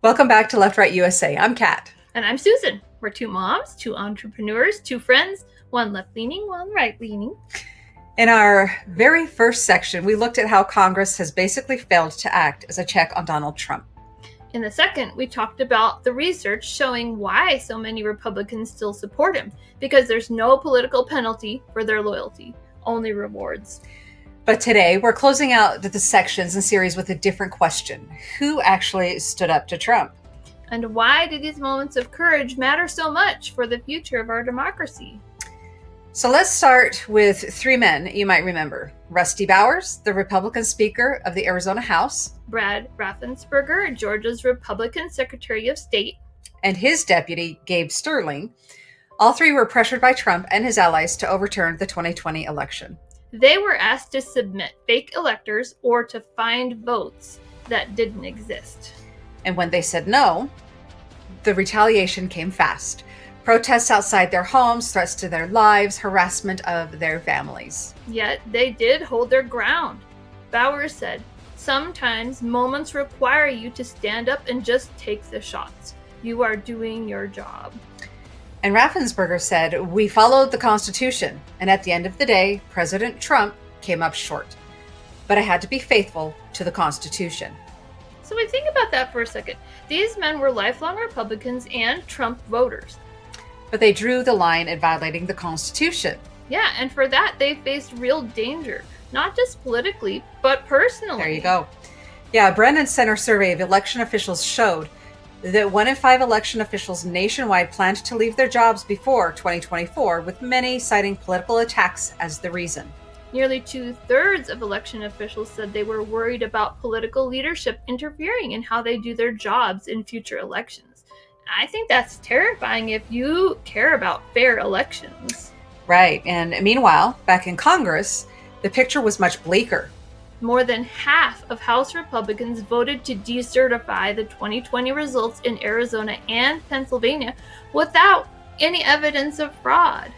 Welcome back to Left Right USA. I'm Kat. And I'm Susan. We're two moms, two entrepreneurs, two friends, one left-leaning, one right-leaning. In our very first section, we looked at how Congress has basically failed to act as a check on Donald Trump. In the second, we talked about the research showing why so many Republicans still support him, because there's no political penalty for their loyalty, only rewards. But today, we're closing out the sections and series with a different question. Who actually stood up to Trump? And why do these moments of courage matter so much for the future of our democracy? So let's start with three men you might remember. Rusty Bowers, the Republican Speaker of the Arizona House. Brad Raffensperger, Georgia's Republican Secretary of State. And his deputy, Gabe Sterling. All three were pressured by Trump and his allies to overturn the 2020 election. They were asked to submit fake electors or to find votes that didn't exist. And when they said no, the retaliation came fast. Protests outside their homes, threats to their lives, harassment of their families. Yet they did hold their ground. Bowers said, "Sometimes moments require you to stand up and just take the shots. You are doing your job." And Raffensperger said, "We followed the Constitution, and at the end of the day, President Trump came up short. But I had to be faithful to the Constitution." So we think about that for a second. These men were lifelong Republicans and Trump voters. But they drew the line at violating the Constitution. Yeah, and for that, they faced real danger, not just politically, but personally. There you go. Yeah, a Brennan Center survey of election officials showed that 1 in 5 election officials nationwide planned to leave their jobs before 2024, with many citing political attacks as the reason. Nearly 2/3 of election officials said they were worried about political leadership interfering in how they do their jobs in future elections. I think that's terrifying if you care about fair elections. Right. And meanwhile, back in Congress, the picture was much bleaker. More than half of House Republicans voted to decertify the 2020 results in Arizona and Pennsylvania without any evidence of fraud.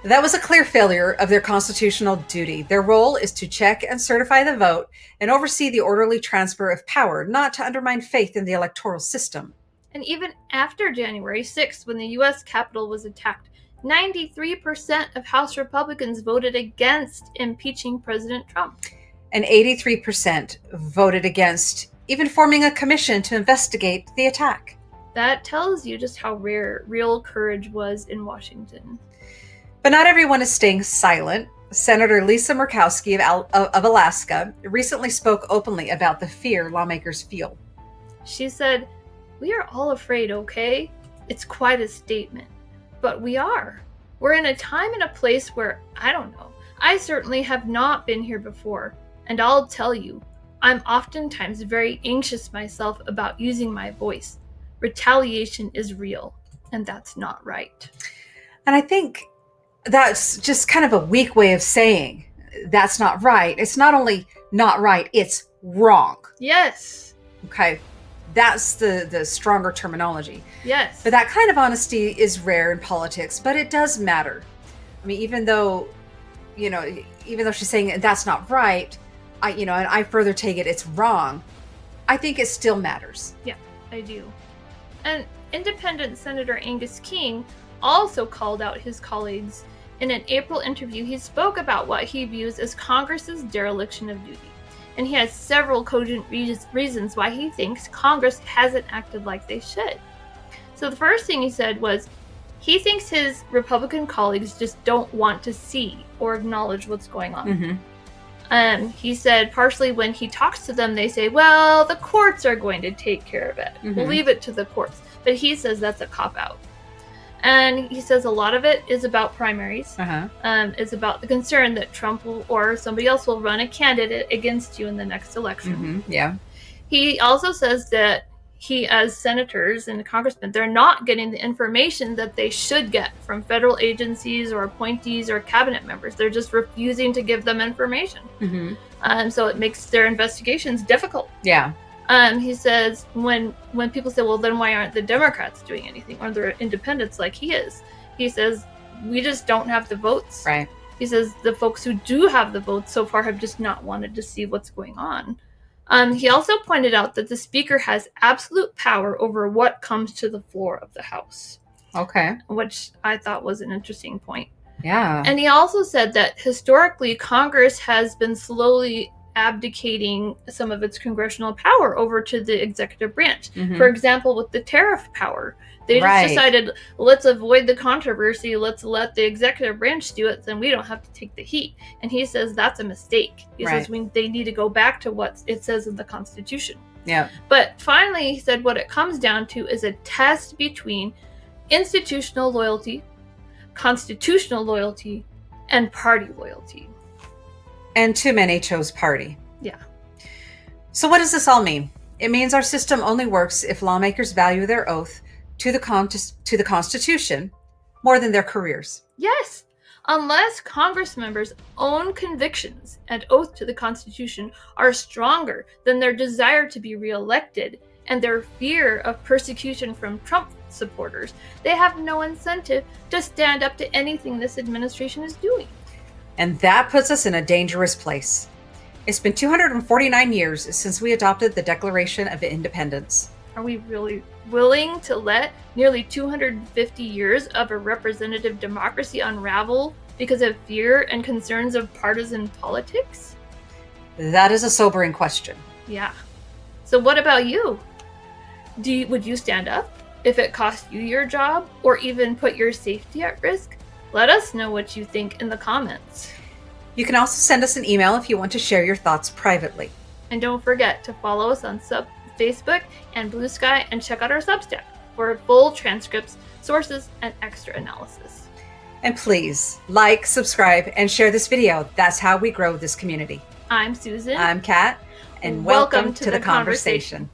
That was a clear failure of their constitutional duty. Their role is to check and certify the vote and oversee the orderly transfer of power, not to undermine faith in the electoral system. And even after January 6th, when the U.S. Capitol was attacked, 93% of House Republicans voted against impeaching President Trump. And 83% voted against even forming a commission to investigate the attack. That tells you just how rare real courage was in Washington. But not everyone is staying silent. Senator Lisa Murkowski of Alaska recently spoke openly about the fear lawmakers feel. She said, "We are all afraid, okay? It's quite a statement. But we are. We're in a time and a place where, I don't know, I certainly have not been here before. And I'll tell you, I'm oftentimes very anxious myself about using my voice. Retaliation is real, and that's not right." And I think that's just kind of a weak way of saying that's not right. It's not only not right, it's wrong. Yes. Okay. That's the stronger terminology. Yes. But that kind of honesty is rare in politics, but it does matter. I mean, even though she's saying that's not right, and I further take it, it's wrong. I think it still matters. Yeah, I do. And independent Senator Angus King also called out his colleagues. In an April interview, he spoke about what he views as Congress's dereliction of duty. And he has several cogent reasons why he thinks Congress hasn't acted like they should. So the first thing he said was he thinks his Republican colleagues just don't want to see or acknowledge what's going on. Mm-hmm. He said partially when he talks to them, they say, well, the courts are going to take care of it. Mm-hmm. We'll leave it to the courts. But he says that's a cop-out. And he says a lot of it is about primaries. It's about the concern that Trump or somebody else will run a candidate against you in the next election. Mm-hmm. Yeah. He also says that he, as senators and congressmen, they're not getting the information that they should get from federal agencies or appointees or cabinet members. They're just refusing to give them information. Mm-hmm. So it makes their investigations difficult. Yeah. He says when people say, well, then why aren't the Democrats doing anything? Or the independents like he is? He says, we just don't have the votes. Right. He says the folks who do have the votes so far have just not wanted to see what's going on. He also pointed out that the Speaker has absolute power over what comes to the floor of the House. Okay. Which I thought was an interesting point. Yeah. And he also said that historically, Congress has been slowly abdicating some of its congressional power over to the executive branch. Mhm. For example, with the tariff power. They just Right. decided, let's avoid the controversy, let's let the executive branch do it, then we don't have to take the heat. And he says that's a mistake. He Right. says they need to go back to what it says in the Constitution. Yeah. But finally, he said what it comes down to is a test between institutional loyalty, constitutional loyalty, and party loyalty. And too many chose party. Yeah. So what does this all mean? It means our system only works if lawmakers value their oath to the Constitution more than their careers. Yes. Unless Congress members' own convictions and oath to the Constitution are stronger than their desire to be reelected and their fear of persecution from Trump supporters, they have no incentive to stand up to anything this administration is doing. And that puts us in a dangerous place. It's been 249 years since we adopted the Declaration of Independence. Are we really willing to let nearly 250 years of a representative democracy unravel because of fear and concerns of partisan politics? That is a sobering question. Yeah. So what about you? Would you stand up if it cost you your job or even put your safety at risk? Let us know what you think in the comments. You can also send us an email if you want to share your thoughts privately. And don't forget to follow us on Facebook and Blue Sky, and check out our Substack for full transcripts, sources, and extra analysis. And please like, subscribe, and share this video. That's how we grow this community. I'm Susan. I'm Kat, and welcome to the conversation.